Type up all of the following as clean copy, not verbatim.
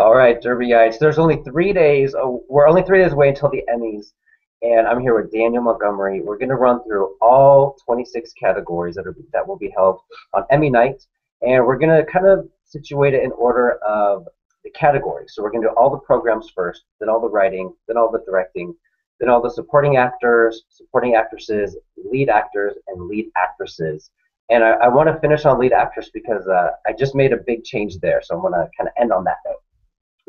All right, Derbyites. There's only 3 days. We're only 3 days away until the Emmys, and I'm here with Daniel Montgomery. We're going to run through all 26 categories that will be held on Emmy night, and we're going to kind of situate it in order of the categories. So we're going to do all the programs first, then all the writing, then all the directing, then all the supporting actors, supporting actresses, lead actors, and lead actresses. And I want to finish on lead actress because I just made a big change there, so I'm going to kind of end on that note.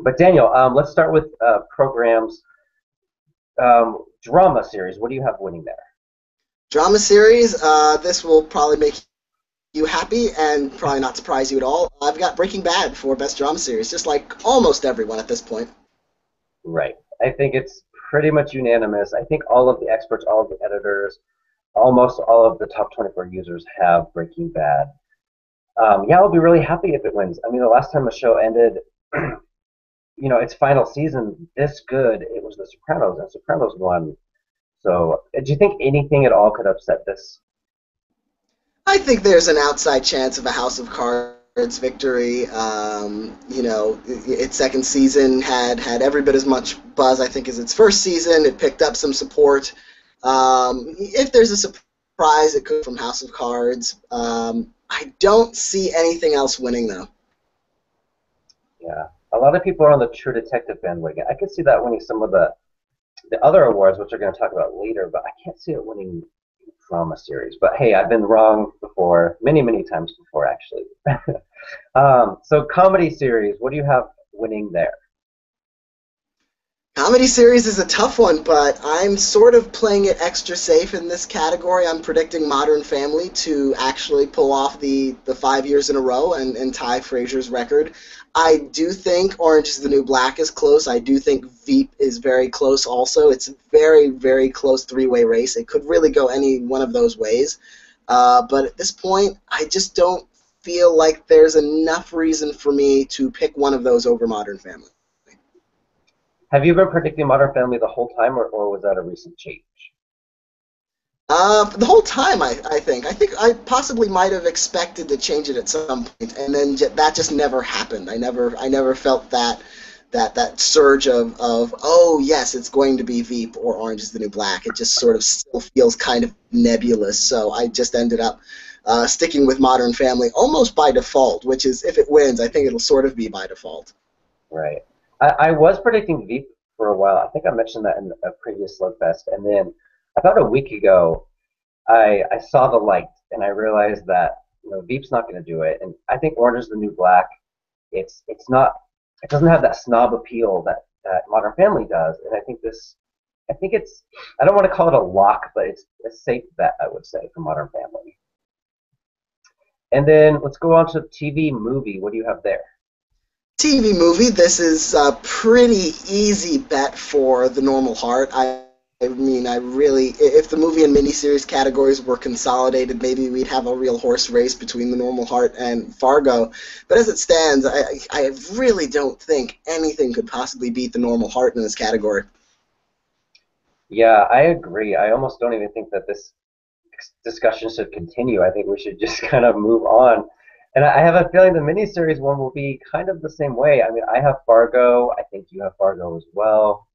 But Daniel, let's start with programs. Drama series. What do you have winning there? Drama series, this will probably make you happy and probably not surprise you at all. I've got Breaking Bad for Best Drama Series, just like almost everyone at this point. Right. I think it's pretty much unanimous. I think all of the experts, all of the editors, almost all of the top 24 users have Breaking Bad. Yeah, I'll be really happy if it wins. I mean, the last time a show ended, its final season this good, it was The Sopranos, and Sopranos won. So, do you think anything at all could upset this? I think there's an outside chance of a House of Cards victory. Its second season had every bit as much buzz, I think, as its first season. It picked up some support. If there's a surprise, it could from House of Cards. I don't see anything else winning, though. Yeah. A lot of people are on the True Detective bandwagon. I could see that winning some of the other awards, which we're going to talk about later, but I can't see it winning drama series. But hey, I've been wrong before, many, many times before, actually. So comedy series, what do you have winning there? Comedy series is a tough one, but I'm sort of playing it extra safe in this category. I'm predicting Modern Family to actually pull off the 5 years in a row and tie Frasier's record. I do think Orange is the New Black is close. I do think Veep is very close also. It's a very, very close three-way race. It could really go any one of those ways. But at this point, I just don't feel like there's enough reason for me to pick one of those over Modern Family. Have you been predicting Modern Family the whole time, or was that a recent change? The whole time, I think. I think I possibly might have expected to change it at some point, and then that just never happened. I never felt that surge of oh yes, it's going to be Veep or Orange is the New Black. It just sort of still feels kind of nebulous. So I just ended up sticking with Modern Family almost by default, which is if it wins, I think it'll sort of be by default. Right. I was predicting Veep for a while. I think I mentioned that in a previous Slugfest. And then about a week ago, I saw the light and I realized that Veep's not going to do it. And I think Orange is the New Black. It's not. It doesn't have that snob appeal that Modern Family does. And I think it's. I don't want to call it a lock, but it's a safe bet, I would say, for Modern Family. And then let's go on to TV movie. What do you have there? TV movie, this is a pretty easy bet for The Normal Heart. I mean, I really, if the movie and miniseries categories were consolidated, maybe we'd have a real horse race between The Normal Heart and Fargo. But as it stands, I really don't think anything could possibly beat The Normal Heart in this category. Yeah, I agree. I almost don't even think that this discussion should continue. I think we should just kind of move on. And I have a feeling the miniseries one will be kind of the same way. I mean, I have Fargo. I think you have Fargo as well.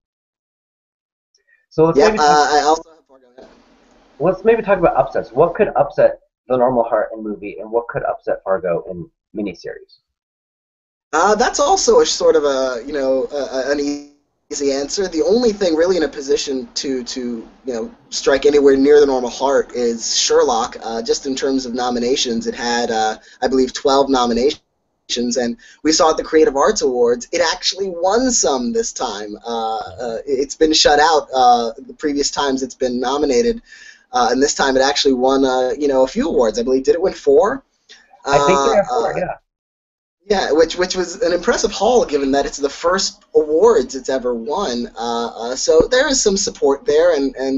So I also have Fargo. Yeah. let's maybe talk about upsets. What could upset The Normal Heart in movie, and what could upset Fargo in miniseries? That's also a sort of an easy answer. The only thing really in a position to strike anywhere near The Normal Heart is Sherlock. Just in terms of nominations, it had I believe 12 nominations, and we saw at the Creative Arts Awards it actually won some this time. It's been shut out the previous times it's been nominated, and this time it actually won a few awards. I believe did it win four? I think there are four. Yeah. Yeah, which was an impressive haul, given that it's the first awards it's ever won. So there is some support there,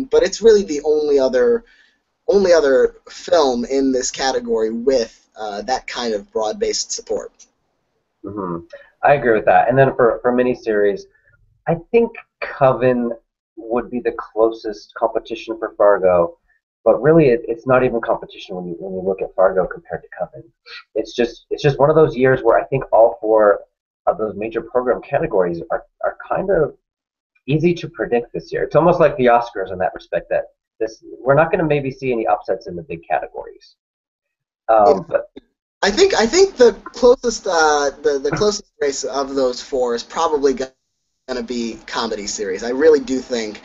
but it's really the only other film in this category with that kind of broad-based support. hmm I agree with that. And then for miniseries, I think Coven would be the closest competition for Fargo, but really it's not even competition when you look at Fargo compared to Coven. It's just one of those years where I think all four of those major program categories are kind of easy to predict this year. It's almost like the Oscars in that respect that this we're not going to maybe see any upsets in the big categories. Yeah. But I think the closest the closest race of those four is probably going to be comedy series. I really do think,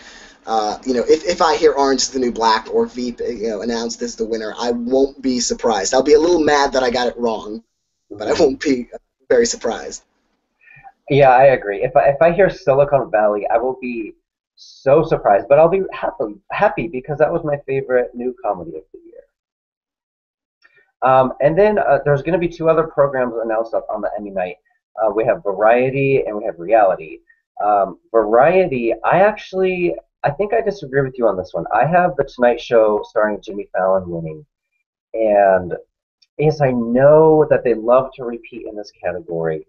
if I hear Orange is the New Black or Veep, announced as the winner, I won't be surprised. I'll be a little mad that I got it wrong, but I won't be very surprised. yeah, I agree. If I hear Silicon Valley, I will be so surprised, but I'll be happy because that was my favorite new comedy of the year. And then there's going to be two other programs announced up on the Emmy night. We have Variety and we have Reality. Variety, I think I disagree with you on this one. I have The Tonight Show starring Jimmy Fallon winning. And yes, I know that they love to repeat in this category,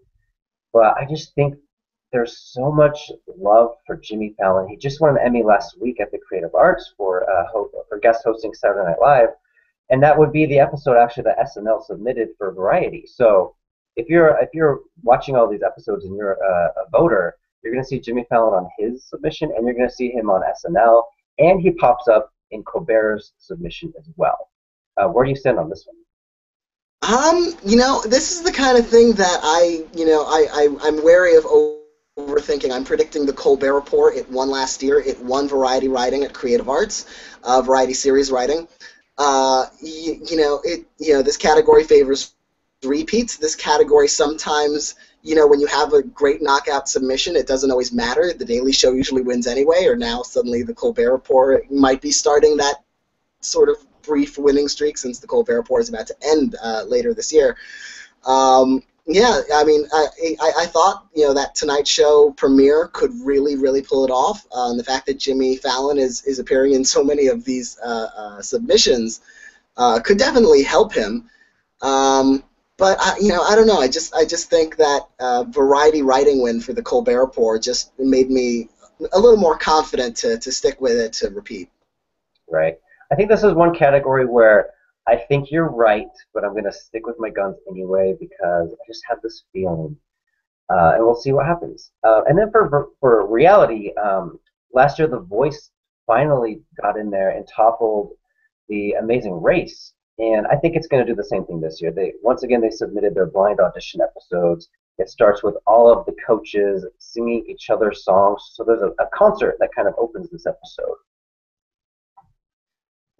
but I just think there's so much love for Jimmy Fallon. He just won an Emmy last week at the Creative Arts for guest hosting Saturday Night Live, and that would be the episode actually that SNL submitted for Variety. So if you're watching all these episodes and you're a voter, you're going to see Jimmy Fallon on his submission, and you're going to see him on SNL, and he pops up in Colbert's submission as well. Where do you stand on this one? This is the kind of thing that I'm wary of overthinking. I'm predicting the Colbert Report. It won last year. It won Variety Writing at Creative Arts, Variety Series Writing. This category favors repeats. This category sometimes, when you have a great knockout submission, it doesn't always matter. The Daily Show usually wins anyway, or now suddenly the Colbert Report might be starting that sort of brief winning streak since the Colbert Report is about to end later this year. I thought that Tonight Show premiere could really, really pull it off. And the fact that Jimmy Fallon is appearing in so many of these submissions could definitely help him. But I don't know. I just think that Variety Writing win for the Colbert Report just made me a little more confident to stick with it to repeat. Right. I think this is one category where I think you're right, but I'm going to stick with my guns anyway because I just have this feeling, and we'll see what happens. And then for Reality, last year The Voice finally got in there and toppled The Amazing Race, and I think it's going to do the same thing this year. Once again they submitted their blind audition episodes. It starts with all of the coaches singing each other's songs, so there's a concert that kind of opens this episode.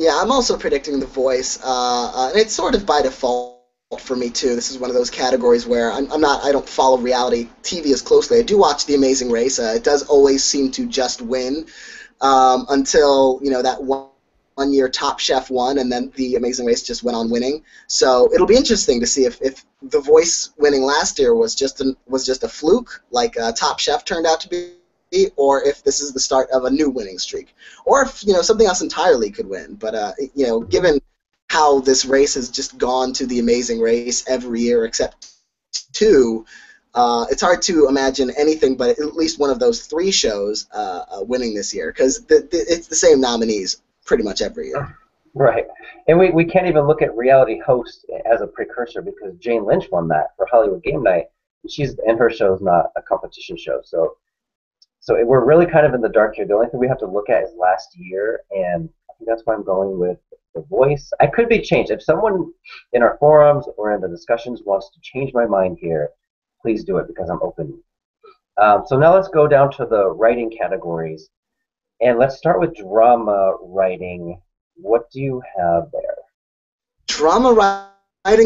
Yeah, I'm also predicting The Voice, and it's sort of by default for me too. This is one of ththose categories where I don't follow reality TV as closely. I do watch The Amazing Race. It does always seem to just win until that one year Top Chef won, and then The Amazing Race just went on winning. So it'll be interesting to see if The Voice winning last year was just a fluke, like Top Chef turned out to be, or if this is the start of a new winning streak, or if something else entirely could win. But given how this race has just gone to The Amazing Race every year except two, it's hard to imagine anything but at least one of those three shows winning this year, because it's the same nominees pretty much every year. Right. And we can't even look at reality host as a precursor because Jane Lynch won that for Hollywood Game Night. And her show is not a competition show. So we're really kind of in the dark here. The only thing we have to look at is last year, and I think that's why I'm going with The Voice. I could be changed. If someone in our forums or in the discussions wants to change my mind here, please do it because I'm open. So now let's go down to the writing categories, and let's start with drama writing. What do you have there? Drama writing.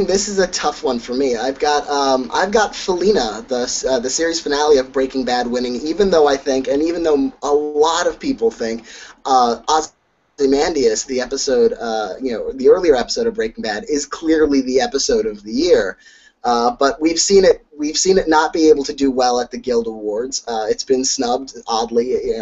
This is a tough one for me. I've got Felina, the series finale of Breaking Bad, winning. Even though a lot of people think Ozymandias, the episode, the earlier episode of Breaking Bad, is clearly the episode of the year. But we've seen it not be able to do well at the Guild Awards. It's been snubbed oddly,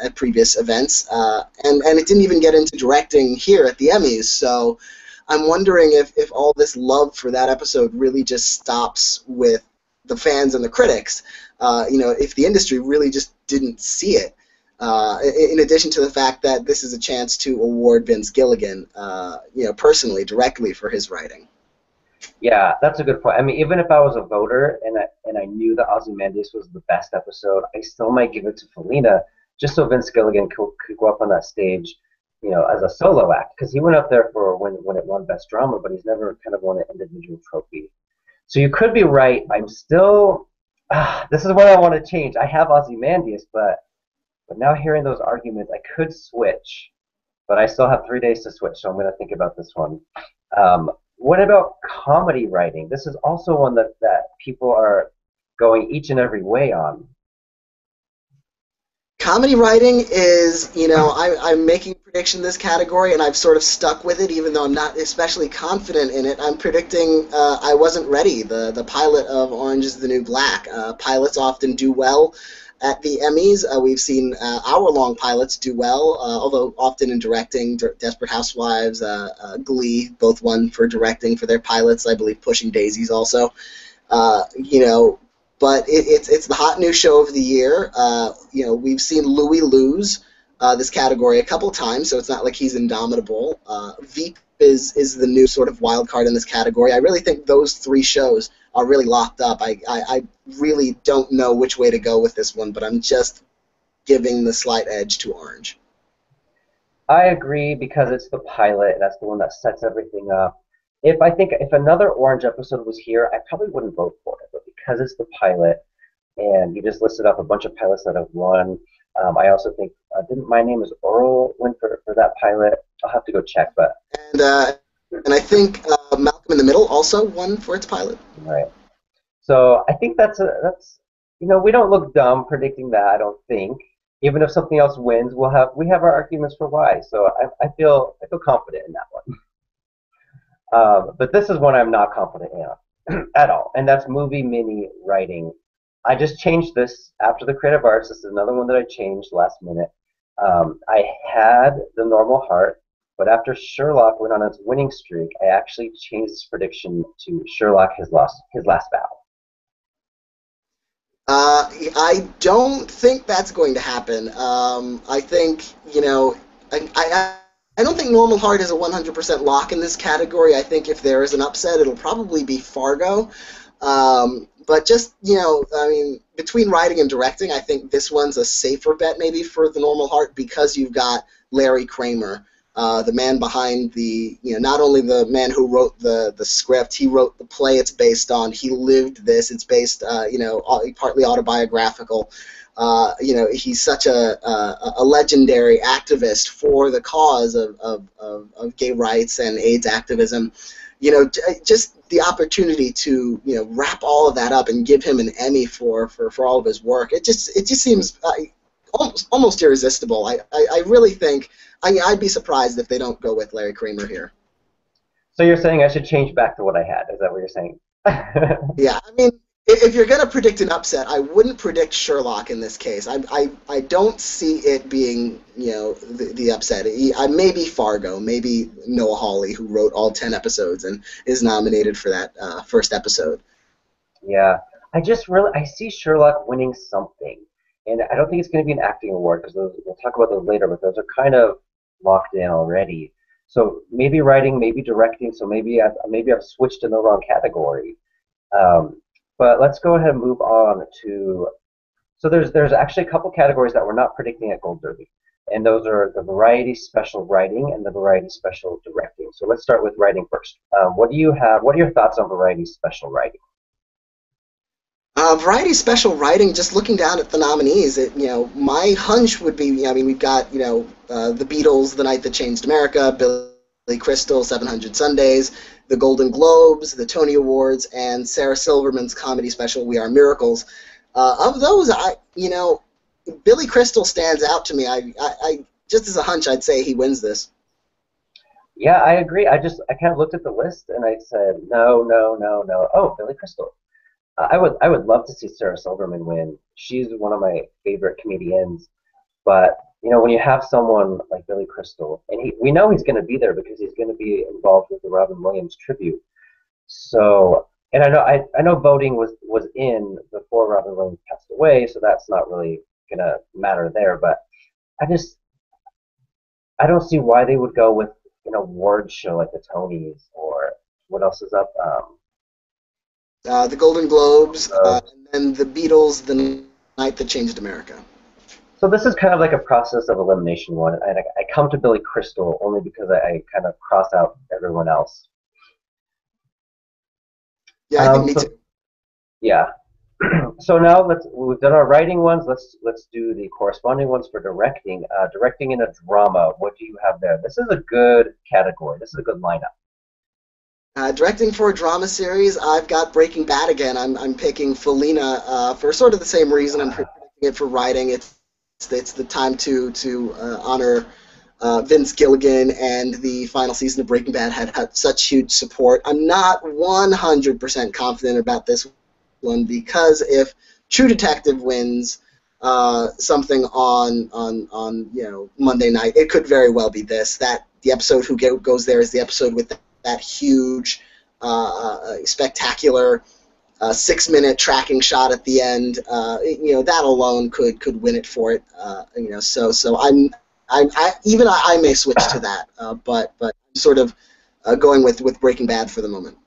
at previous events, and it didn't even get into directing here at the Emmys. So I'm wondering if all this love for that episode really just stops with the fans and the critics. If the industry really just didn't see it. In addition to the fact that this is a chance to award Vince Gilligan, personally, directly for his writing. Yeah, that's a good point. I mean, even if I was a voter and I knew that Ozymandias was the best episode, I still might give it to Felina just so Vince Gilligan could go up on that stage, as a solo act because he went up there for when it won Best Drama, but he's never kind of won an individual trophy. So you could be right. I'm still. This is what I want to change. I have Ozymandias, but now hearing those arguments, I could switch, but I still have 3 days to switch, so I'm going to think about this one. What about comedy writing? This is also one that people are going each and every way on. Comedy writing is, I'm making a prediction in this category, and I've sort of stuck with it, even though I'm not especially confident in it. I'm predicting I Wasn't Ready, the pilot of Orange is the New Black. Pilots often do well at the Emmys. We've seen hour-long pilots do well, although often in directing. Desperate Housewives, Glee, both won for directing for their pilots. I believe Pushing Daisies also. Uh, you know, but it's the hot new show of the year. We've seen Louis lose this category a couple times, so it's not like he's indomitable. Veep is the new sort of wild card in this category. I really think those three shows are really locked up. I really don't know which way to go with this one, but I'm just giving the slight edge to Orange. I agree because it's the pilot. That's the one that sets everything up. If another Orange episode was here, I probably wouldn't vote for it. But because it's the pilot, and you just listed up a bunch of pilots that have won, I also think didn't My Name Is Earl win for that pilot? I'll have to go check, but And uh, and I think Malcolm in the Middle also won for its pilot. right. So I think that's we don't look dumb predicting that. I don't think. Even if something else wins, we have our arguments for why. So I feel confident in that one. But this is one I'm not confident in at all, and that's movie mini writing. I just changed this after the creative arts. This is another one that I changed last minute. I had the normal heart, but after Sherlock went on its winning streak, I actually changed this prediction to Sherlock has lost his last battle. I don't think that's going to happen. I think, I don't think Normal Heart is a 100% lock in this category. I think if there is an upset, it'll probably be Fargo. But just, I mean, between writing and directing, I think this one's a safer bet maybe for the Normal Heart because you've got Larry Kramer, the man behind not only the man who wrote the script, he wrote the play it's based on. He lived this. It's based, partly autobiographical. He's such a legendary activist for the cause of gay rights and AIDS activism. Just the opportunity to wrap all of that up and give him an Emmy for all of his work. It just seems almost irresistible. I really think I'd be surprised if they don't go with Larry Kramer here. So you're saying I should change back to what I had? Is that what you're saying? Yeah, I mean, if you're going to predict an upset, I wouldn't predict Sherlock in this case. I don't see it being, the upset. Maybe Fargo, maybe Noah Hawley, who wrote all 10 episodes and is nominated for that first episode. Yeah, I see Sherlock winning something, and I don't think it's going to be an acting award because we'll talk about those later, but those are kind of locked in already. So maybe writing, maybe directing. So maybe I've switched in the wrong category. Um, but let's go ahead and move on to. So there's actually a couple categories that we're not predicting at Gold Derby, and those are the variety special writing and the variety special directing. So let's start with writing first. What do you have? What are your thoughts on variety special writing? Variety special writing, just looking down at the nominees, my hunch would be, I mean, we've got, the Beatles, The Night That Changed America, Billy Crystal, 700 Sundays, the Golden Globes, the Tony Awards, and Sarah Silverman's comedy special, We Are Miracles. Of those, Billy Crystal stands out to me. I just as a hunch, I'd say he wins this. Yeah, I agree. I kind of looked at the list and I said no, no, no, no. Oh, Billy Crystal. I would love to see Sarah Silverman win. She's one of my favorite comedians. But when you have someone like Billy Crystal, and we know he's going to be there because he's going to be involved with the Robin Williams tribute. So, and I know voting was in before Robin Williams passed away, so that's not really going to matter there. But I just I don't see why they would go with an award show like the Tonys or What else is up? The Golden Globes, Uh, and then the Beatles, The Night That Changed America. so this is kind of like a process of elimination one, and I come to Billy Crystal only because I kind of cross out everyone else. Yeah, I think me So too. yeah. So now we've done our writing ones. Let's do the corresponding ones for directing. Directing in a drama. What do you have there? This is a good category. This is a good lineup. Directing for a drama series, I've got Breaking Bad again. I'm picking Felina for sort of the same reason I'm predicting it for writing. It's the time to honor Vince Gilligan, and the final season of Breaking Bad had such huge support. I'm not 100% confident about this one because if True Detective wins something on Monday night, it could very well be this. That the episode who goes there is the episode with that huge, spectacular 6-minute tracking shot at the end. That alone could win it for it. So I may switch to that, but sort of going with Breaking Bad for the moment.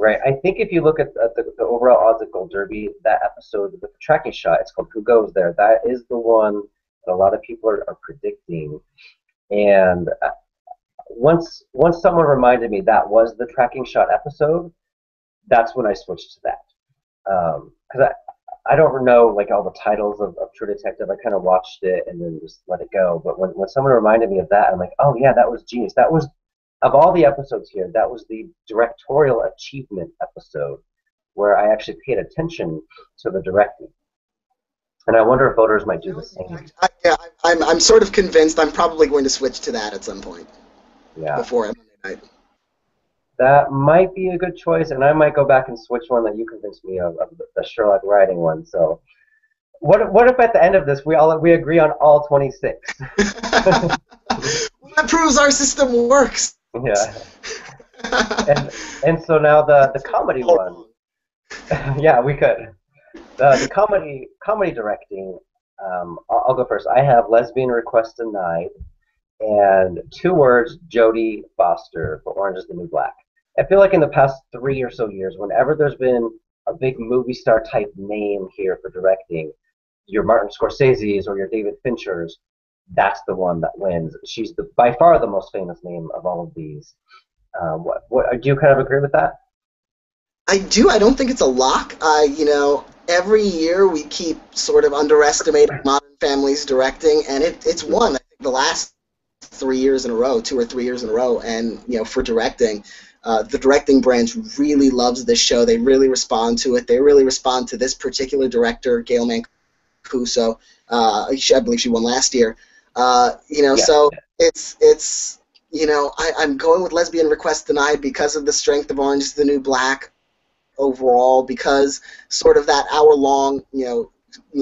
Right. I think if you look at the overall odds of Gold Derby, that episode with the tracking shot, it's called Who Goes There. That is the one that a lot of people are predicting. And once someone reminded me that was the tracking shot episode, that's when I switched to that. Because I don't know like all the titles of True Detective. I kind of watched it and then just let it go. But when someone reminded me of that, I'm like, oh yeah, that was genius. That was of all the episodes here, that was the directorial achievement episode where I actually paid attention to the directing. And I wonder if voters might do the same. Yeah, I'm sort of convinced I'm probably going to switch to that at some point Yeah. before Monday night. That might be a good choice, and I might go back and switch one that you convinced me of the Sherlock writing one. So, what if at the end of this we agree on all 26? Well, that proves our system works. Yeah. And so now the comedy one. Yeah, we could. The comedy directing. I'll go first. I have Lesbian Request Denied and 2 words, Jodie Foster for Orange is the New Black. I feel like in the past 3 or so years, whenever there's been a big movie star type name here for directing, your Martin Scorsese's or your David Fincher's, that's the one that wins. She's by far the most famous name of all of these. Do you kind of agree with that? I do. I don't think it's a lock. Every year we keep sort of underestimating Modern Family's directing, and it's won. I think the last 3 years in a row, 2 or 3 years in a row, and for directing, the directing branch really loves this show. They really respond to it. They really respond to this particular director, Gail Mancuso. I believe she won last year. Yeah. So it's I'm going with Lesbian Request Denied because of the strength of Orange is the New Black overall, because sort of that hour-long,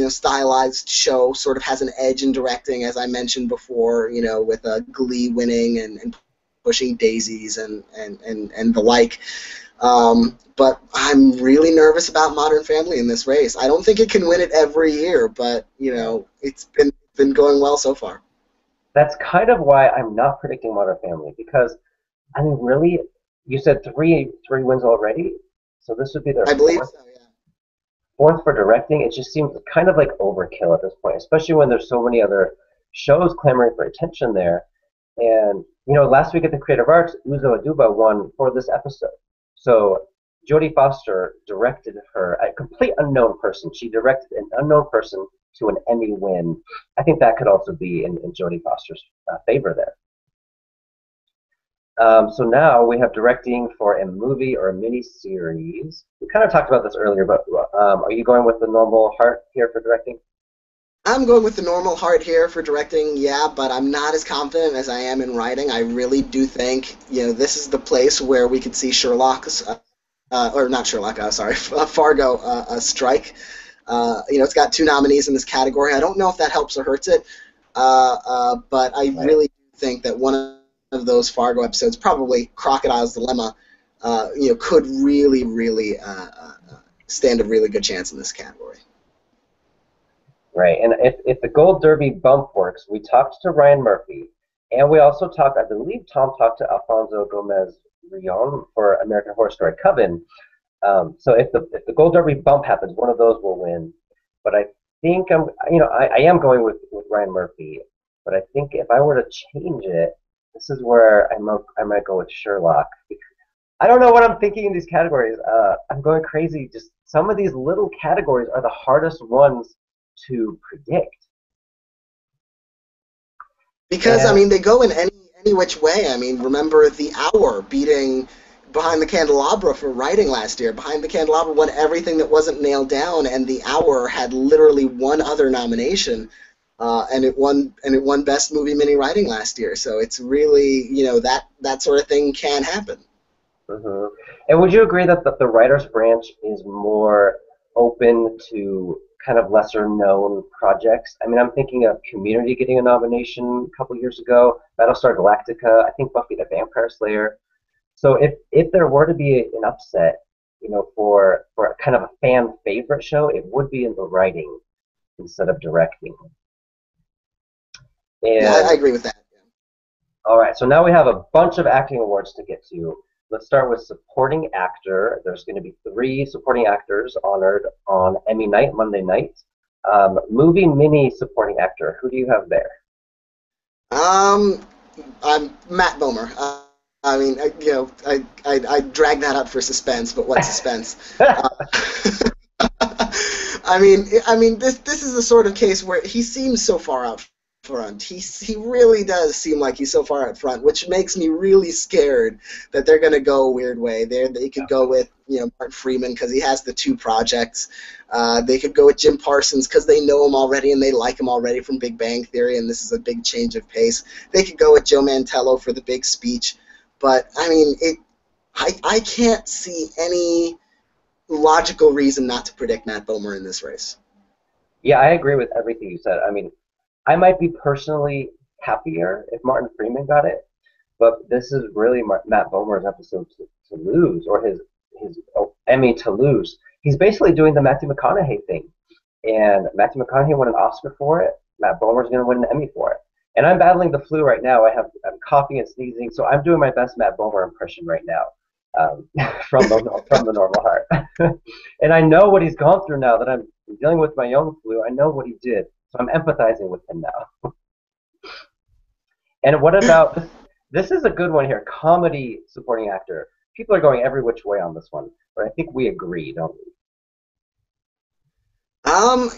stylized show sort of has an edge in directing, as I mentioned before, with Glee winning and Pushing Daisies and the like. But I'm really nervous about Modern Family in this race. I don't think it can win it every year, but it's been going well so far. That's kind of why I'm not predicting Modern Family, because I mean, really, you said three wins already, so this would be their I believe fourth. so, yeah. Fourth for directing. It just seems kind of like overkill at this point, especially when there's so many other shows clamoring for attention there. And last week at the Creative Arts, Uzo Aduba won for this episode. So Jodie Foster directed her, a complete unknown person. She directed an unknown person to an Emmy win. I think that could also be in Jodie Foster's favor there. So now we have directing for a movie or a miniseries. We kind of talked about this earlier, but are you going with the normal heart here for directing? I'm going with the normal heart here for directing, yeah, but I'm not as confident as I am in writing. I really do think, this is the place where we could see Sherlock's, or not Sherlock, sorry, Fargo strike. It's got 2 nominees in this category. I don't know if that helps or hurts it, but I really think that one of those Fargo episodes, probably Crocodile's Dilemma, could really, really stand a really good chance in this category. Right, and if the Gold Derby bump works, we talked to Ryan Murphy, and we also talked, I believe Tom talked to Alfonso Gomez Rion for American Horror Story Coven. So if the Gold Derby bump happens, one of those will win. But I think I am going with Ryan Murphy. But I think if I were to change it, this is where I might go with Sherlock. I don't know what I'm thinking in these categories. I'm going crazy. Just some of these little categories are the hardest ones to predict. Because I mean, they go in any which way. I mean, remember The Hour beating Behind the Candelabra for writing last year. Behind the Candelabra won everything that wasn't nailed down, and The Hour had literally one other nomination, and it won Best Movie Mini Writing last year. So it's really, that sort of thing can happen. Mm-hmm. And would you agree that the writer's branch is more open to kind of lesser known projects? I mean, I'm thinking of Community getting a nomination a couple years ago, Battlestar Galactica, I think Buffy the Vampire Slayer. So if there were to be an upset, for kind of a fan favorite show, it would be in the writing instead of directing. And Yeah, I agree with that. all right, so now we have a bunch of acting awards to get to. Let's start with supporting actor. There's going to be 3 supporting actors honored on Emmy night, Monday night. Movie mini supporting actor. Who do you have there? I'm Matt Bomer. I mean, I drag that up for suspense, but what suspense? This is the sort of case where he seems so far out front. He really does seem like he's so far out front, which makes me really scared that they're going to go a weird way. They could go with Martin Freeman because he has the 2 projects. They could go with Jim Parsons because they know him already and they like him already from Big Bang Theory, and this is a big change of pace. They could go with Joe Mantello for the big speech, but I mean, I can't see any logical reason not to predict Matt Bomer in this race. Yeah, I agree with everything you said. I mean, I might be personally happier if Martin Freeman got it, but this is really Matt Bomer's episode to lose, or his Emmy to lose. He's basically doing the Matthew McConaughey thing, and Matthew McConaughey won an Oscar for it. Matt Bomer's going to win an Emmy for it. And I'm battling the flu right now. I'm coughing and sneezing, so I'm doing my best Matt Bomer impression right now from the normal heart. And I know what he's gone through now that I'm dealing with my own flu. I know what he did. So I'm empathizing with him now. And what about this is a good one here, comedy supporting actor. People are going every which way on this one, but I think we agree, don't we?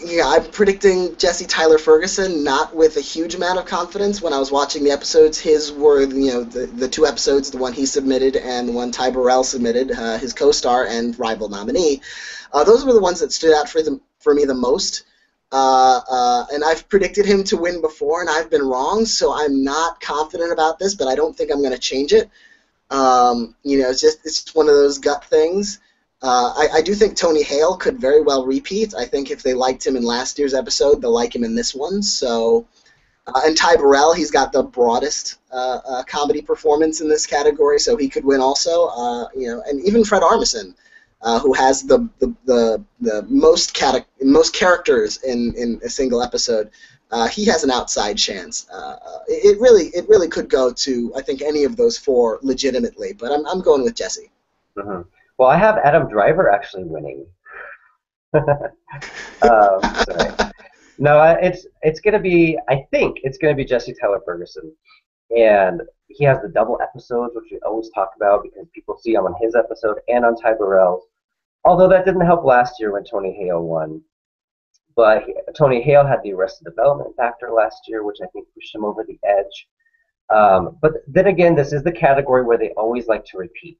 Yeah, I'm predicting Jesse Tyler Ferguson, not with a huge amount of confidence. When I was watching the episodes, his were, the 2 episodes, the one he submitted and the one Ty Burrell submitted, his co-star and rival nominee. Those were the ones that stood out for me the most. And I've predicted him to win before, and I've been wrong, so I'm not confident about this, but I don't think I'm going to change it. It's just one of those gut things. I do think Tony Hale could very well repeat. I think if they liked him in last year's episode, they'll like him in this one. So, and Ty Burrell, he's got the broadest comedy performance in this category, so he could win also. And even Fred Armisen, who has the most characters in a single episode, he has an outside chance. It really could go to, I think, any of those 4 legitimately, but I'm going with Jesse. Mm-hmm. Well, I have Adam Driver actually winning. Sorry. No, it's going to be, I think it's going to be Jesse Tyler Ferguson. And he has the double episodes, which we always talk about because people see him on his episode and on Ty Burrell's. Although that didn't help last year when Tony Hale won. But Tony Hale had the Arrested Development factor last year, which I think pushed him over the edge. But then again, this is the category where they always like to repeat.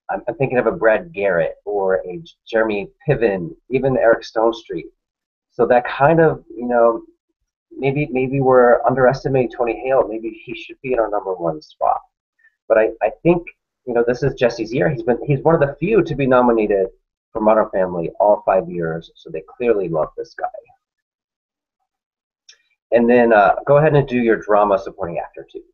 I'm thinking of a Brad Garrett or a Jeremy Piven, even Eric Stonestreet. So that kind of, maybe we're underestimating Tony Hale. Maybe he should be in our number 1 spot. But I think, this is Jesse's year. He's one of the few to be nominated for Modern Family all 5 years, so they clearly love this guy. And then go ahead and do your drama supporting actor too.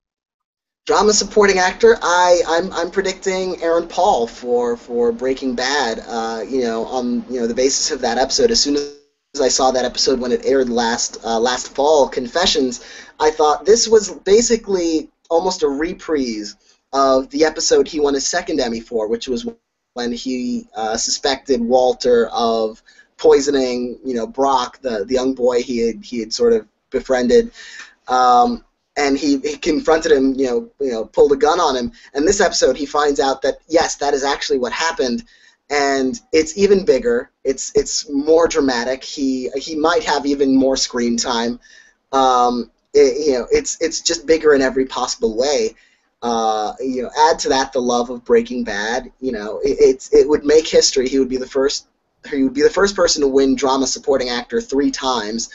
Drama supporting actor, I'm predicting Aaron Paul for Breaking Bad. On the basis of that episode, as soon as I saw that episode when it aired last fall, Confessions, I thought this was basically almost a reprise of the episode he won his second Emmy for, which was when he suspected Walter of poisoning, Brock, the young boy he had sort of befriended. And he confronted him, pulled a gun on him. And this episode, he finds out that yes, that is actually what happened, and it's even bigger. It's more dramatic. He might have even more screen time. It's just bigger in every possible way. Add to that the love of Breaking Bad. It would make history. He would be the first. He would be the first person to win Drama Supporting Actor 3 times.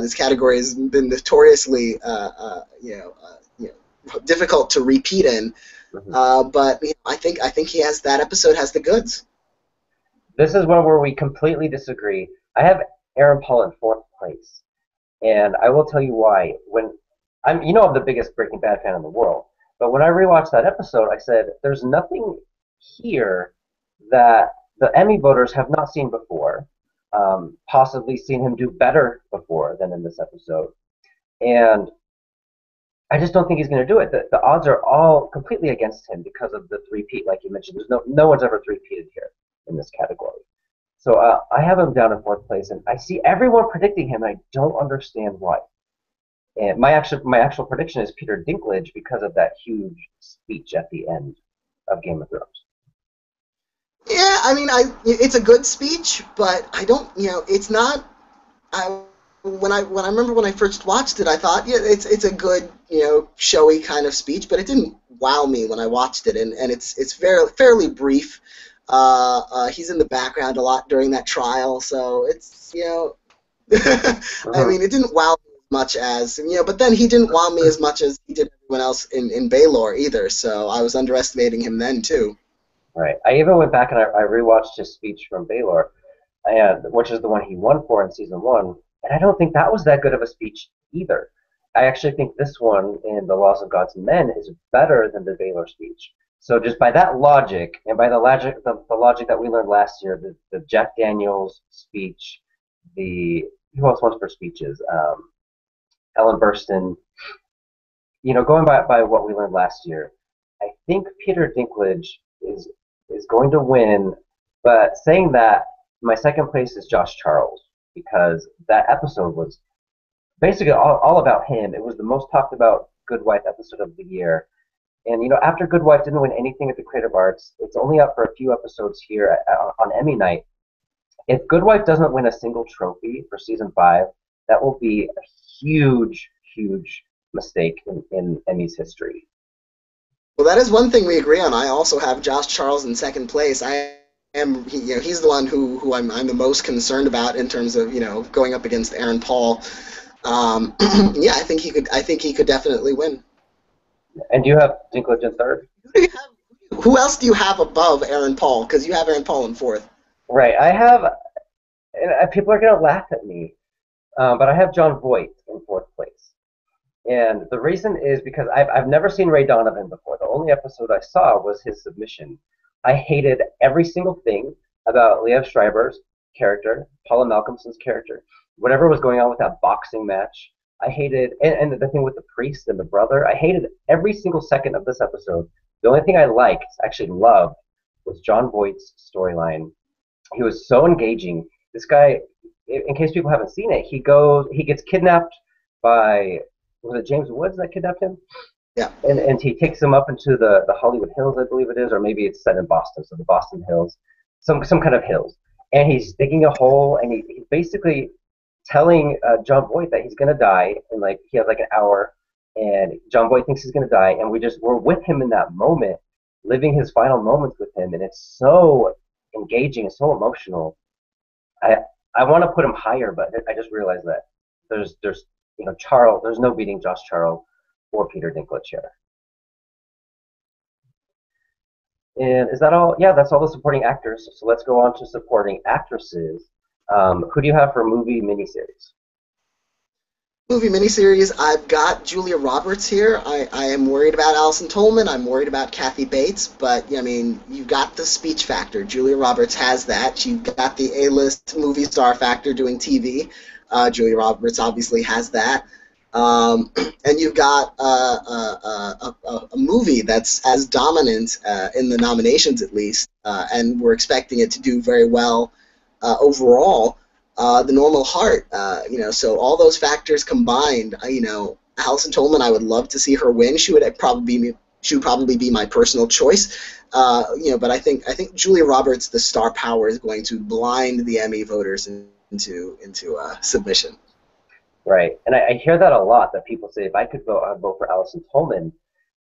This category has been notoriously, difficult to repeat in. But I think he has that episode has the goods. This is one where we completely disagree. I have Aaron Paul in 4th place, and I will tell you why. I'm the biggest Breaking Bad fan in the world, but when I rewatched that episode, I said, "There's nothing here that the Emmy voters have not seen before, possibly seen him do better before than in this episode." And I just don't think he's going to do it. The odds are all completely against him because of the three-peat, like you mentioned. There's no one's ever three-peated here in this category. So I have him down in 4th place, and I see everyone predicting him, and I don't understand why. And my actual prediction is Peter Dinklage because of that huge speech at the end of Game of Thrones. Yeah, I mean, it's a good speech, but I don't, it's not. When I remember when I first watched it, I thought, yeah, it's a good, showy kind of speech, but it didn't wow me when I watched it, and it's fairly brief. He's in the background a lot during that trial, so it's, I mean, it didn't wow me as much as, but then he didn't wow me as much as he did everyone else in Baylor either, so I was underestimating him then too. Right. I even went back and I rewatched his speech from Baylor, which is the one he won for in season 1, and I don't think that was that good of a speech either. I actually think this one in The Laws of Gods and Men is better than the Baylor speech. So just by that logic, and by the logic that we learned last year, the Jack Daniels speech, who else wants for speeches? Ellen Burstyn. Going by what we learned last year, I think Peter Dinklage is going to win. But saying that, my second place is Josh Charles, because that episode was basically all about him. It was the most talked about Good Wife episode of the year. And, after Good Wife didn't win anything at the Creative Arts, it's only up for a few episodes here on Emmy night. If Good Wife doesn't win a single trophy for season 5, that will be a huge, huge mistake in Emmy's history. Well, that is one thing we agree on. I also have Josh Charles in 2nd place. He's the one who I'm the most concerned about in terms of going up against Aaron Paul. Yeah, I think he could definitely win. And do you have Dinklage in 3rd? Who else do you have above Aaron Paul? Because you have Aaron Paul in 4th. Right. I have, and people are going to laugh at me, but I have Jon Voight in 4th place. And the reason is because I've never seen Ray Donovan before. The only episode I saw was his submission. I hated every single thing about Liev Schreiber's character, Paula Malcolmson's character, whatever was going on with that boxing match. I hated, and the thing with the priest and the brother, I hated every single second of this episode. The only thing I actually loved, was Jon Voight's storyline. He was so engaging. This guy, in case people haven't seen it, he gets kidnapped by, was it James Woods that kidnapped him? Yeah. And he takes him up into the Hollywood Hills, I believe it is, or maybe it's set in Boston, so the Boston Hills, some kind of hills. And he's digging a hole, and he's basically telling Jon Voight that he's gonna die, and he has an hour, and Jon Voight thinks he's gonna die, and we're with him in that moment, living his final moments with him, and it's so engaging and so emotional. I want to put him higher, but I just realized that there's Charles, there's no beating Josh Charles or Peter Dinklage here. And is that all? Yeah, that's all the supporting actors. So let's go on to supporting actresses. Who do you have for movie miniseries? Movie miniseries, I've got Julia Roberts here. I am worried about Alison Tolman. I'm worried about Kathy Bates. But, you've got the speech factor. Julia Roberts has that. You've got the A-list movie star factor doing TV. Julia Roberts obviously has that. And you've got a movie that's as dominant in the nominations, at least, and we're expecting it to do very well overall. The Normal Heart, so all those factors combined, Alison Tolman, I would love to see her win. She would probably be my personal choice. But I think Julia Roberts, the star power, is going to blind the Emmy voters into submission. Right. And I hear that a lot, that people say, if I could vote, I'd vote for Allison Tolman,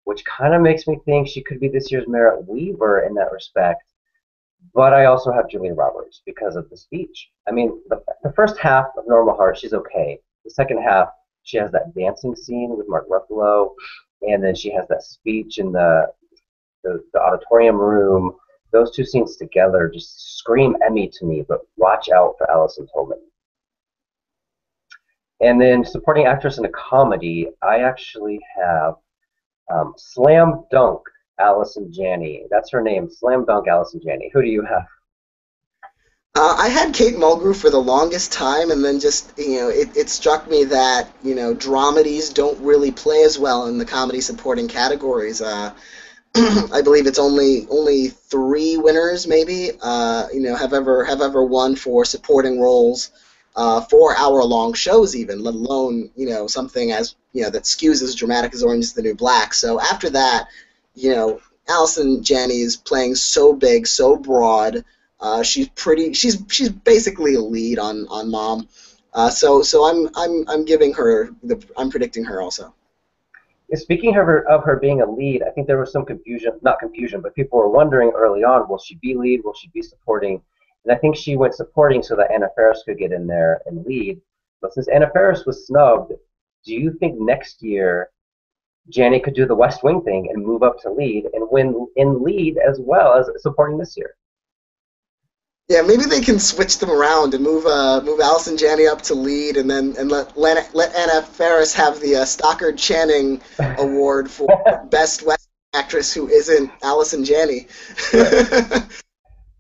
which kind of makes me think she could be this year's Merritt Weaver in that respect. But I also have Julia Roberts because of the speech. I mean, the first half of Normal Heart, she's okay. The second half, she has that dancing scene with Mark Ruffalo, and then she has that speech in the auditorium room. Those two scenes together just scream Emmy to me, but watch out for Allison Tolman. And then supporting actress in a comedy, I actually have Slam Dunk Allison Janney. That's her name, Slam Dunk Allison Janney. Who do you have? I had Kate Mulgrew for the longest time, and then just it struck me that dramedies don't really play as well in the comedy supporting categories. I believe it's only three winners, maybe, have ever won for supporting roles, 4 hour long shows, even, let alone something as that skews as dramatic as Orange is the New Black. So after that, you know, Allison Janney is playing so big, so broad. She's pretty. She's basically a lead on Mom. So I'm giving her I'm predicting her also. Speaking of her being a lead, I think there was some confusion, not confusion, but people were wondering early on, will she be lead? Will she be supporting? And I think she went supporting so that Anna Faris could get in there and lead. But since Anna Faris was snubbed, do you think next year Janney could do the West Wing thing and move up to lead and win in lead as well as supporting this year? Yeah, maybe they can switch them around and move Allison Janney up to lead, and then let Anna Faris have the Stockard Channing Award for Best West Actress who isn't Allison Janney. Right.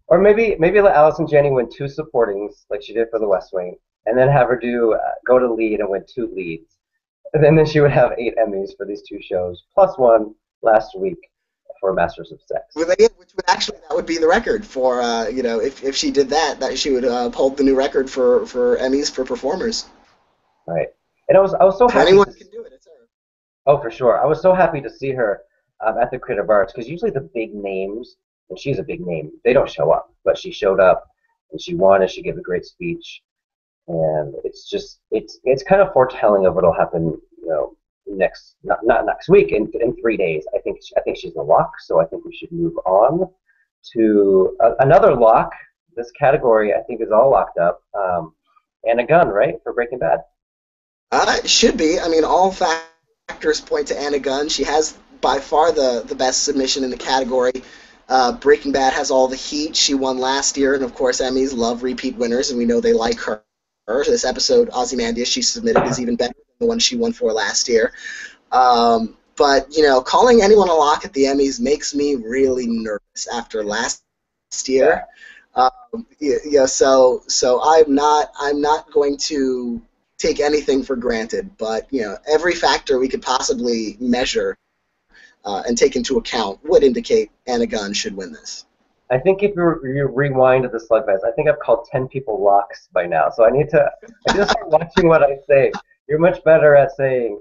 Or maybe let Allison Janney win two supportings like she did for the West Wing, and then have her do go to lead and win two leads. And then she would have 8 Emmys for these two shows, plus one last week for Masters of Sex. Which would actually that would be the record for if she did that she would hold the new record for Emmys for performers. Right. And I was so If happy. anyone can do it, it's her. Oh, for sure. I was so happy to see her at the Creative Arts because usually the big names, and she's a big name, they don't show up. But she showed up and she won and she gave a great speech. And it's kind of foretelling of what'll happen, next not next week in 3 days. I think she's a lock, so I think we should move on to another lock. This category I think is all locked up. And a gun, right, for Breaking Bad. It should be. I mean, all factors point to Anna Gunn. She has by far the best submission in the category. Breaking Bad has all the heat. She won last year, and of course, Emmys love repeat winners, and we know they like her. This episode, Ozymandias, she submitted is even better than the one she won for last year. But calling anyone a lock at the Emmys makes me really nervous after last year. So I'm not going to take anything for granted. But every factor we could possibly measure and take into account would indicate Anna Gunn should win this. I think if you rewind to the Slugfest, I think I've called 10 people locks by now. So I need to start watching what I say. You're much better at saying,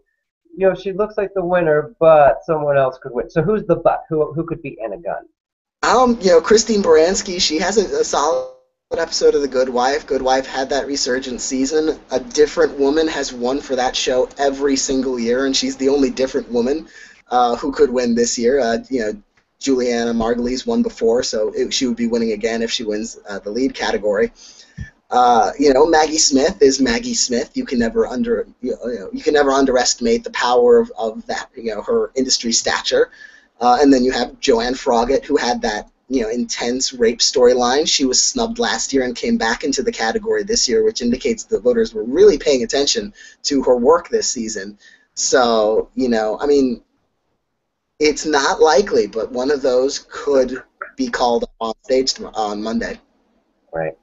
she looks like the winner, but someone else could win. So who's the but? Who could beat Anna Gunn? Christine Baranski, she has a solid episode of The Good Wife. Good Wife had that resurgent season. A different woman has won for that show every single year, and she's the only different woman who could win this year. Juliana Margulies won before, so she would be winning again if she wins the lead category. Maggie Smith is Maggie Smith. You can never underestimate the power of that. Her industry stature. And then you have Joanne Froggatt, who had that intense rape storyline. She was snubbed last year and came back into the category this year, which indicates the voters were really paying attention to her work this season. So it's not likely, but one of those could be called on stage on Monday. Right.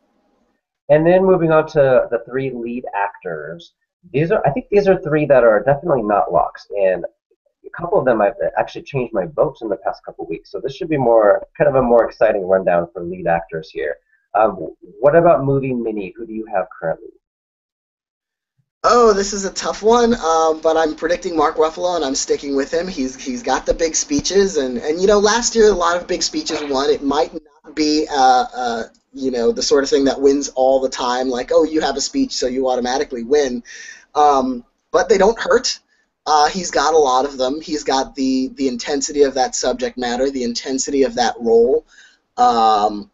And then moving on to the three lead actors, I think these are three that are definitely not locks, and a couple of them I've actually changed my votes in the past couple of weeks. So this should be more kind of a more exciting rundown for lead actors here. What about movie mini? Who do you have currently? Oh, this is a tough one, but I'm predicting Mark Ruffalo, and I'm sticking with him. He's got the big speeches, and last year a lot of big speeches won. It might not be the sort of thing that wins all the time, like oh you have a speech so you automatically win, but they don't hurt. He's got a lot of them. He's got the intensity of that subject matter, the intensity of that role. Um,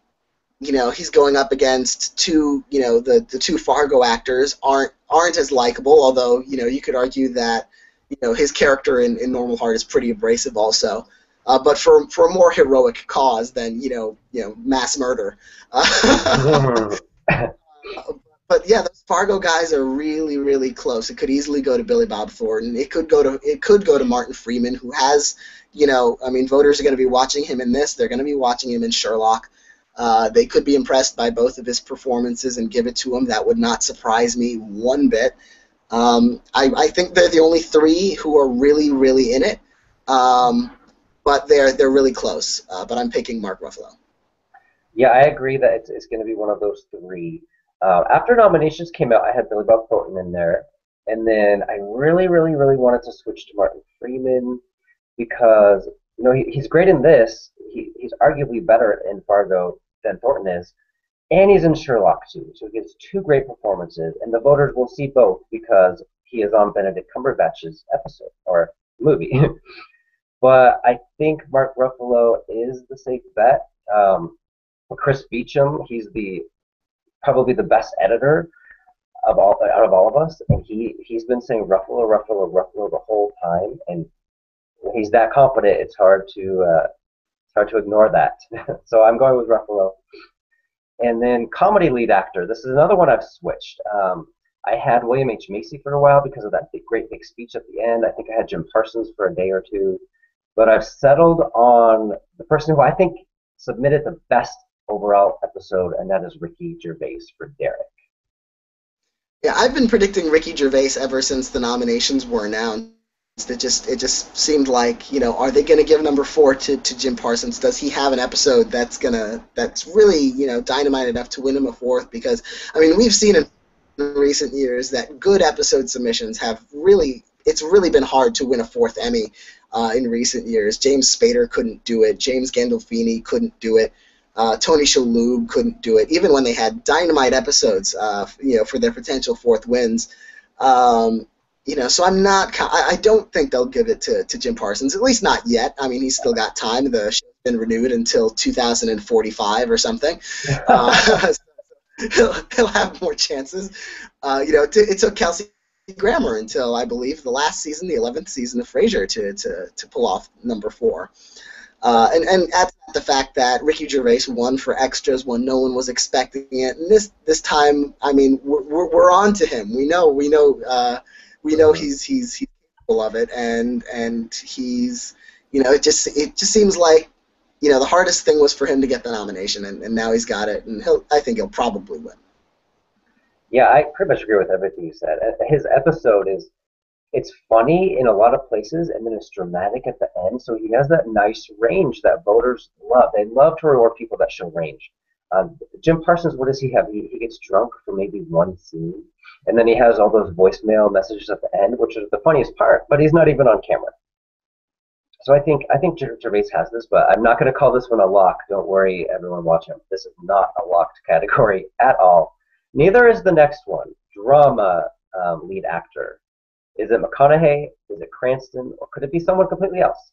he's going up against two, the two Fargo actors aren't as likable, although, you could argue that, his character in Normal Heart is pretty abrasive also. But for a more heroic cause than, mass murder. But yeah, those Fargo guys are really, really close. It could easily go to Billy Bob Thornton. It could go to Martin Freeman, who has, voters are going to be watching him in this. They're going to be watching him in Sherlock. They could be impressed by both of his performances and give it to him. That would not surprise me one bit. I think they're the only three who are really, really in it, but they're really close. But I'm picking Mark Ruffalo. Yeah, I agree that it's going to be one of those three. After nominations came out, I had Billy Bob Thornton in there, and then I really, really, really wanted to switch to Martin Freeman because he's great in this. He's arguably better in Fargo than Thornton is, and he's in Sherlock too. So he gives two great performances, and the voters will see both because he is on Benedict Cumberbatch's episode or movie. But I think Mark Ruffalo is the safe bet. Chris Beecham, he's probably the best editor out of all of us, and he's been saying Ruffalo, Ruffalo, Ruffalo the whole time, and when he's that confident, it's hard to ignore that. So I'm going with Ruffalo. And then comedy lead actor. This is another one I've switched. I had William H. Macy for a while because of that great big speech at the end. I think I had Jim Parsons for a day or two. But I've settled on the person who I think submitted the best overall episode, and that is Ricky Gervais for Derek. Yeah, I've been predicting Ricky Gervais ever since the nominations were announced. It just seemed like, are they going to give number four to Jim Parsons? Does he have an episode that's really, dynamite enough to win him a fourth? Because we've seen in recent years that good episode submissions it's really been hard to win a fourth Emmy in recent years. James Spader couldn't do it. James Gandolfini couldn't do it. Tony Shalhoub couldn't do it, even when they had dynamite episodes, for their potential fourth wins. So I don't think they'll give it to Jim Parsons, at least not yet. He's still got time. The show's been renewed until 2045 or something. He'll have more chances. It took Kelsey Grammer until, I believe, the last season, the 11th season of Frasier to pull off number four. And add the fact that Ricky Gervais won for extras when no one was expecting it, and this time, we're on to him. We know he's capable of it, and he's it just seems like the hardest thing was for him to get the nomination, and now he's got it, and I think he'll probably win. Yeah, I pretty much agree with everything you said. His episode it's funny in a lot of places, and then it's dramatic at the end. So he has that nice range that voters love. They love to reward people that show range. Jim Parsons, what does he have? He gets drunk for maybe one scene, and then he has all those voicemail messages at the end, which is the funniest part. But he's not even on camera. So I think Gervais has this, but I'm not going to call this one a lock. Don't worry, everyone watching. This is not a locked category at all. Neither is the next one, drama lead actor. Is it McConaughey? Is it Cranston? Or could it be someone completely else?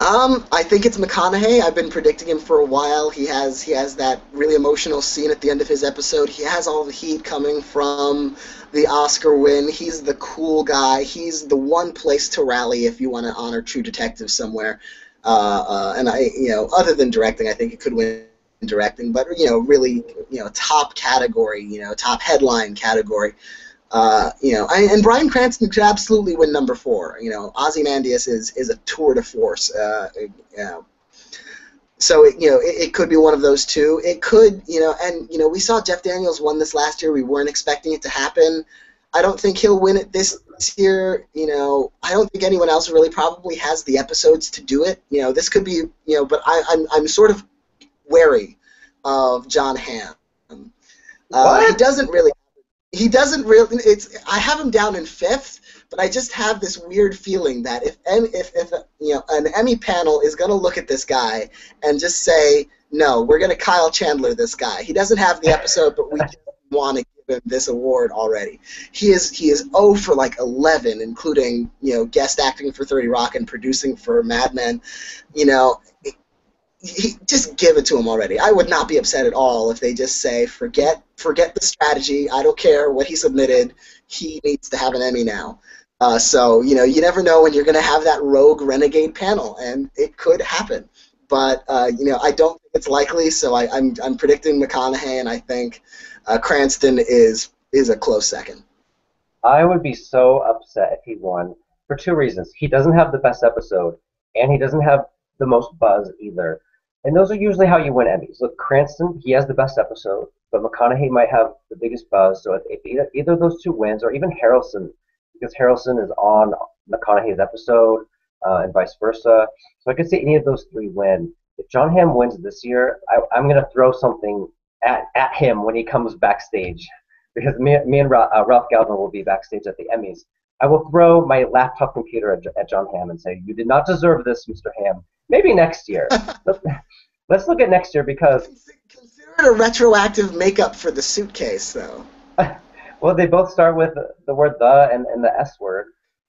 I think it's McConaughey. I've been predicting him for a while. He has that really emotional scene at the end of his episode. He has all the heat coming from the Oscar win. He's the cool guy. He's the one place to rally if you want to honor True Detective somewhere. And other than directing, I think it could win directing, but really, top category, top headline category. And Bryan Cranston could absolutely win number four. Ozymandias is a tour de force. So it could be one of those two. It could, and we saw Jeff Daniels won this last year. We weren't expecting it to happen. I don't think he'll win it this year. I don't think anyone else really probably has the episodes to do it. This could be, but I'm sort of wary of John Hamm. He doesn't really. I have him down in 5th, but I just have this weird feeling that if an Emmy panel is going to look at this guy and just say, no, we're going to Kyle Chandler this guy. He doesn't have the episode, but we just want to give him this award already. He is 0 for like 11, including guest acting for 30 Rock and producing for Mad Men. Just give it to him already. I would not be upset at all if they just say, forget the strategy. I don't care what he submitted. He needs to have an Emmy now. So you never know when you're going to have that rogue renegade panel, and it could happen. But I don't think it's likely. So I'm predicting McConaughey, and I think Cranston is a close second. I would be so upset if he won for 2 reasons. He doesn't have the best episode, and he doesn't have the most buzz either. And those are usually how you win Emmys. Look, Cranston, he has the best episode, but McConaughey might have the biggest buzz. So if either of those two wins, or even Harrelson, because Harrelson is on McConaughey's episode, and vice versa. So I could see any of those 3 win. If John Hamm wins this year, I'm going to throw something at him when he comes backstage, because me and Ralph Galvin will be backstage at the Emmys. I will throw my laptop computer at John Hamm and say, "You did not deserve this, Mr. Hamm. Maybe next year." Let's look at next year, because consider it a retroactive makeup for the suitcase, though. Well, they both start with the word "the" and the S word,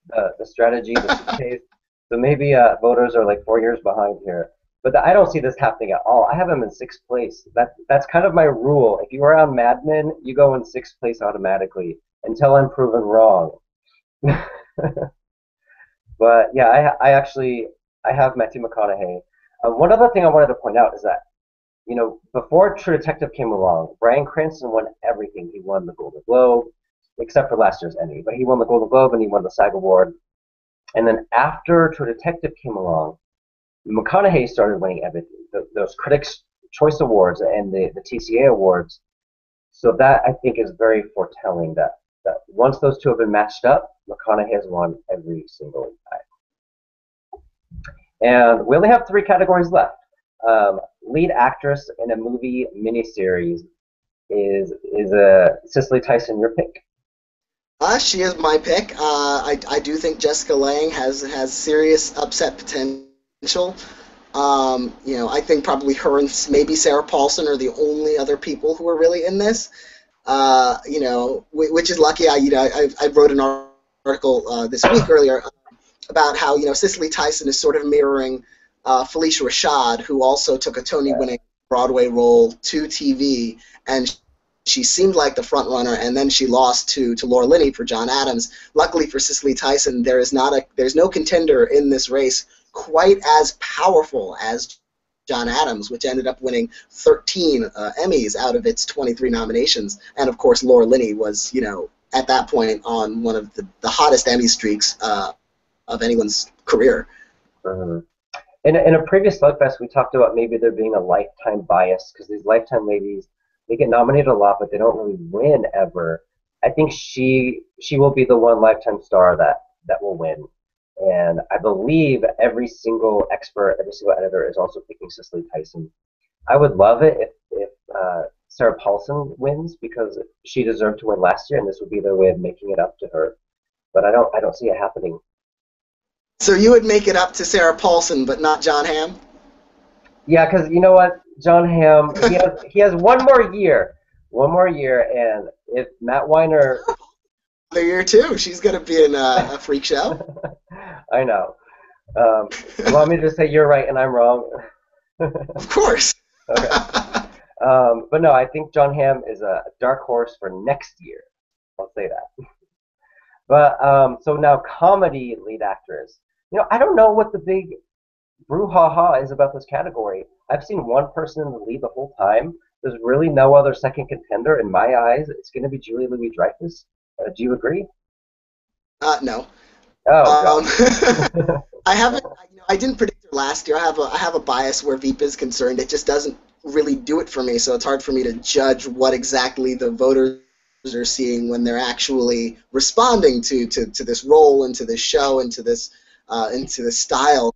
the strategy, the suitcase. So maybe voters are like 4 years behind here. But I don't see this happening at all. I have him in 6th place. That's kind of my rule. If you are on Mad Men, you go in 6th place automatically until I'm proven wrong. But yeah, I have Matthew McConaughey. One other thing I wanted to point out is that, before True Detective came along, Bryan Cranston won everything. He won the Golden Globe, except for last year's Emmy, but he won the Golden Globe and he won the SAG Award. And then after True Detective came along, McConaughey started winning everything, those Critics' Choice Awards and the TCA Awards. So that, I think, is very foretelling that once those two have been matched up, McConaughey has won every single time. And we only have 3 categories left. Lead actress in a movie miniseries is Cicely Tyson your pick? She is my pick. I do think Jessica Lange has serious upset potential. I think probably her and maybe Sarah Paulson are the only other people who are really in this. Which is lucky. I wrote an article this week earlier about how Cicely Tyson is sort of mirroring Phylicia Rashad, who also took a Tony-winning Broadway role to TV, and she seemed like the front runner, and then she lost to Laura Linney for John Adams. Luckily for Cicely Tyson, there's no contender in this race quite as powerful as John Adams, which ended up winning 13 Emmys out of its 23 nominations. And of course, Laura Linney was, at that point on one of the hottest Emmy streaks of anyone's career. Mm-hmm. In a previous Slugfest, we talked about maybe there being a lifetime bias, because these Lifetime ladies, they get nominated a lot, but they don't really win ever. I think she will be the one Lifetime star that will win. And I believe every single expert, every single editor is also picking Cicely Tyson. I would love it if Sarah Paulson wins, because she deserved to win last year, and this would be their way of making it up to her. But I don't see it happening. So you would make it up to Sarah Paulson, but not John Hamm? Yeah, because you know what, John Hamm, he has one more year, and if Matt Weiner, another year too, she's gonna be in a freak show. I know. You want me to say you're right and I'm wrong? Of course. Okay. But no, I think John Hamm is a dark horse for next year. I'll say that. But so now comedy lead actress. I don't know what the big brouhaha is about this category. I've seen one person in the lead the whole time. There's really no other second contender in my eyes. It's going to be Julia Louis-Dreyfus. Do you agree? No. Oh, God. I haven't. I didn't predict her last year. I have a bias where Veep is concerned. It just doesn't really do it for me, so it's hard for me to judge what exactly the voters are seeing when they're actually responding to this role and to this show and into this style.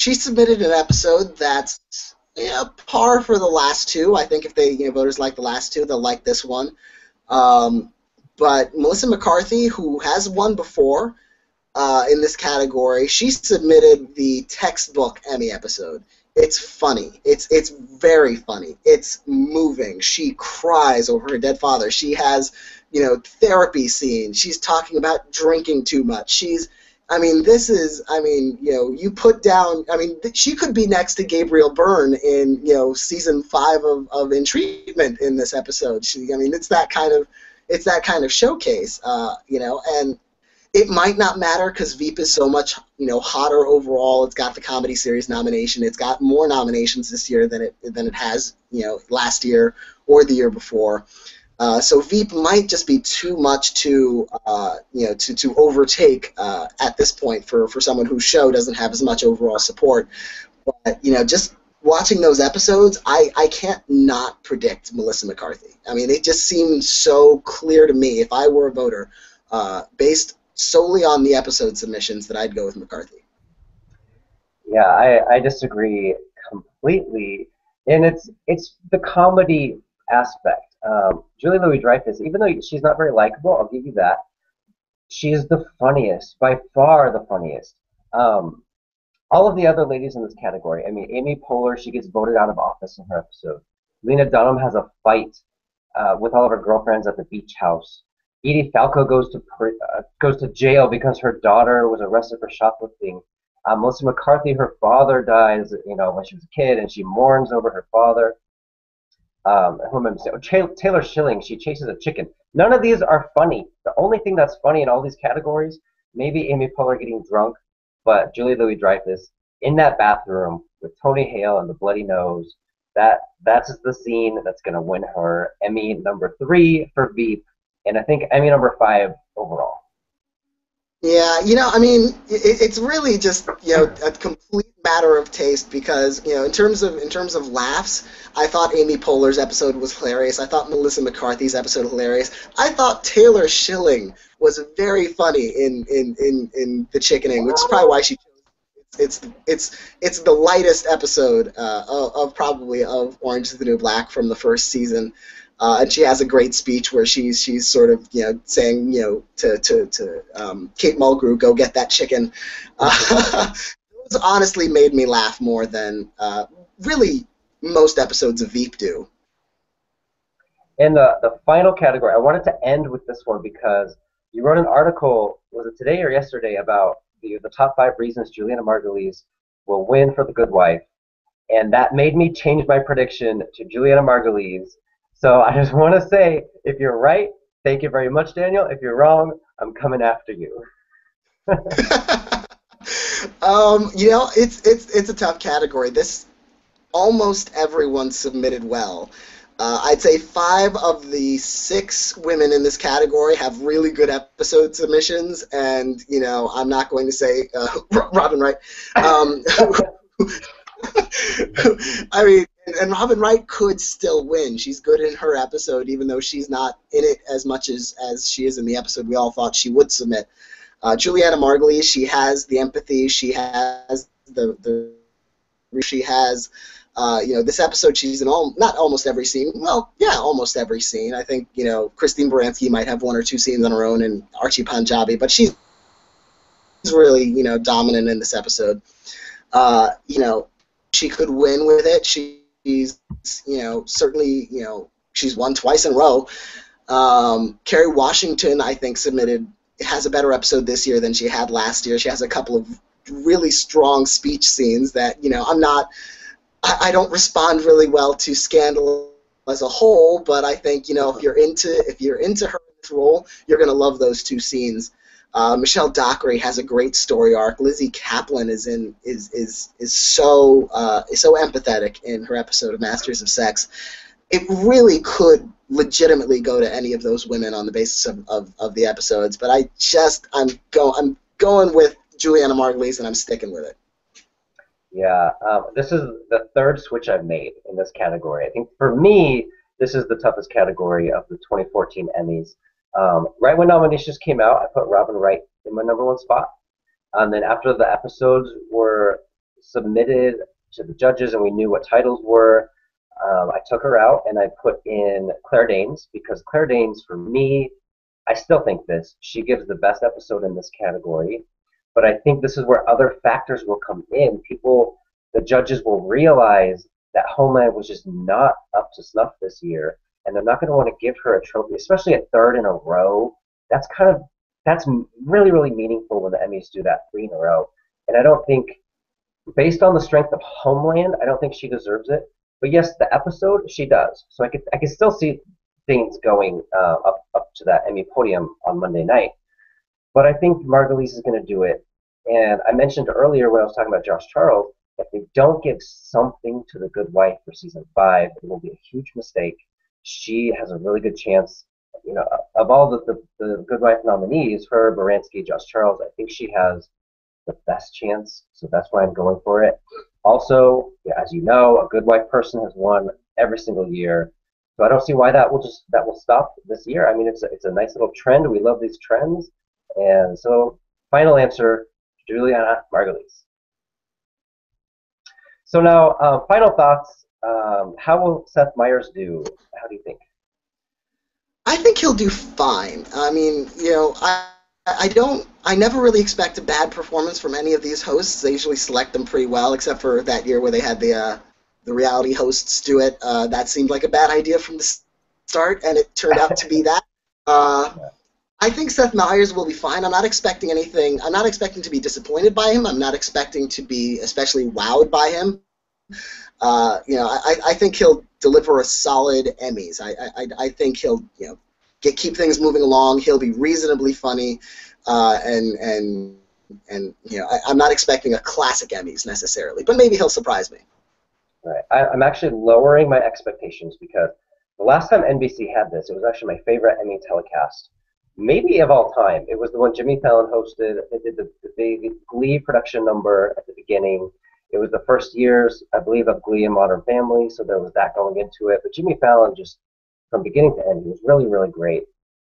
She submitted an episode that's par for the last two. I think if voters like the last two, they'll like this one. But Melissa McCarthy, who has won before in this category, she submitted the textbook Emmy episode. It's funny. It's very funny. It's moving. She cries over her dead father. She has, therapy scenes. She's talking about drinking too much. You put down, she could be next to Gabriel Byrne in, season 5 of In Treatment in this episode. It's that kind of showcase, and it might not matter because Veep is so much, hotter overall. It's got the comedy series nomination. It's got more nominations this year than it has, last year or the year before. So Veep might just be too much to overtake at this point for someone whose show doesn't have as much overall support. But just watching those episodes, I can't not predict Melissa McCarthy. It just seemed so clear to me if I were a voter, based solely on the episode submissions, that I'd go with McCarthy. Yeah, I disagree completely, and it's the comedy aspect. Julia Louis-Dreyfus, even though she's not very likable, I'll give you that. She's the funniest, by far the funniest. All of the other ladies in this category, Amy Poehler, she gets voted out of office in her episode. Lena Dunham has a fight with all of her girlfriends at the beach house. Edie Falco goes to jail because her daughter was arrested for shoplifting. Melissa McCarthy, her father dies, when she was a kid, and she mourns over her father. Taylor Schilling, she chases a chicken. None of these are funny. The only thing that's funny in all these categories, maybe Amy Poehler getting drunk, but Julia Louis-Dreyfus in that bathroom with Tony Hale and the bloody nose. That's the scene that's going to win her Emmy number 3 for Veep, and I think Emmy number 5 overall. Yeah, it's really just a complete matter of taste because in terms of laughs, I thought Amy Poehler's episode was hilarious. I thought Melissa McCarthy's episode was hilarious. I thought Taylor Schilling was very funny in The Chickening, which is probably why she chose. It's the lightest episode of Orange is the New Black from the first season. And she has a great speech where she's sort of saying to Kate Mulgrew, go get that chicken. Those honestly made me laugh more than really most episodes of Veep do. And the final category, I wanted to end with this one because you wrote an article, was it today or yesterday, about the top 5 reasons Juliana Margulies will win for The Good Wife, and that made me change my prediction to Juliana Margulies. So I just want to say, if you're right, thank you very much, Daniel. If you're wrong, I'm coming after you. It's a tough category. This almost everyone submitted well. I'd say 5 of the 6 women in this category have really good episode submissions, and I'm not going to say Robin Wright. And Robin Wright could still win. She's good in her episode, even though she's not in it as much as she is in the episode we all thought she would submit. Juliana Margulies, she has the empathy, she has she has this episode she's in not almost every scene. Well, yeah, almost every scene. I think Christine Baranski might have 1 or 2 scenes on her own, and Archie Panjabi, but she's really dominant in this episode. She could win with it. She's certainly she's won twice in a row. Kerry Washington, I think, has a better episode this year than she had last year. She has a couple of really strong speech scenes that I don't respond really well to Scandal as a whole, but I think if you're into her in this role, you're gonna love those 2 scenes. Michelle Dockery has a great story arc. Lizzie Kaplan is so empathetic in her episode of Masters of Sex. It really could legitimately go to any of those women on the basis of the episodes, but I'm going with Juliana Margulies, and I'm sticking with it. Yeah, this is the third switch I've made in this category. I think for me, this is the toughest category of the 2014 Emmys. Right when nominations came out, I put Robin Wright in my number one spot. And then after the episodes were submitted to the judges and we knew what titles were, I took her out and I put in Claire Danes because Claire Danes, for me, I still think this. She gives the best episode in this category. But I think this is where other factors will come in. People, the judges will realize that Homeland was just not up to snuff this year, and they're not going to want to give her a trophy, especially a third in a row. That's kind of that's really really meaningful when the Emmys do that three in a row. And I don't think, based on the strength of Homeland, I don't think she deserves it. But yes, the episode she does. So I could still see things going up to that Emmy podium on Monday night. But I think Margulies is going to do it. And I mentioned earlier when I was talking about Josh Charles, if they don't give something to The Good Wife for season 5, it will be a huge mistake. She has a really good chance. You know, of all the Good Wife nominees, her, Baranski, Josh Charles, I think she has the best chance. So that's why I'm going for it. Also, yeah, as you know, a Good Wife person has won every single year. So I don't see why that will stop this year. I mean, it's a nice little trend. We love these trends. And so, final answer, Juliana Margulies. So now, final thoughts. How will Seth Meyers do? How do you think? I think he'll do fine. I mean, I never really expect a bad performance from any of these hosts. They usually select them pretty well, except for that year where they had the reality hosts do it. That seemed like a bad idea from the start, and it turned out to be that. Uh, I think Seth Meyers will be fine. I'm not expecting anything. I'm not expecting to be disappointed by him. I'm not expecting to be especially wowed by him. I think he'll deliver a solid Emmys. I think he'll keep things moving along. He'll be reasonably funny, I'm not expecting a classic Emmys necessarily, but maybe he'll surprise me. Right. I'm actually lowering my expectations because the last time NBC had this, it was actually my favorite Emmy telecast, maybe of all time. It was the one Jimmy Fallon hosted. They did the Glee production number at the beginning. It was the first years, I believe, of Glee and Modern Family, so there was that going into it. But Jimmy Fallon, just from beginning to end, he was really, really great.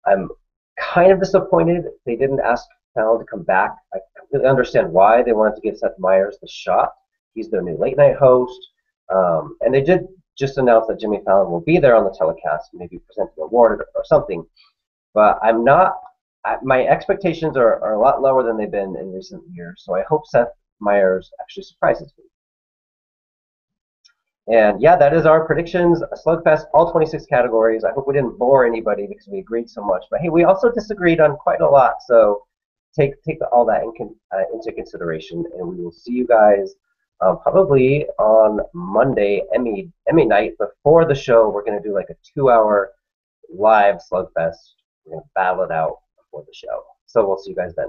I'm kind of disappointed they didn't ask Fallon to come back. I completely understand why they wanted to give Seth Meyers the shot. He's their new late night host. And they did just announce that Jimmy Fallon will be there on the telecast, maybe present an award or something. But I'm not. My expectations are a lot lower than they've been in recent years. So I hope Seth Meyers actually surprises me. And yeah, that is our predictions. Slugfest, all 26 categories. I hope we didn't bore anybody because we agreed so much. But hey, we also disagreed on quite a lot. So take all that into consideration, and we will see you guys probably on Monday, Emmy night. Before the show, we're going to do like a 2-hour live Slugfest. We're going to battle it out before the show. So we'll see you guys then.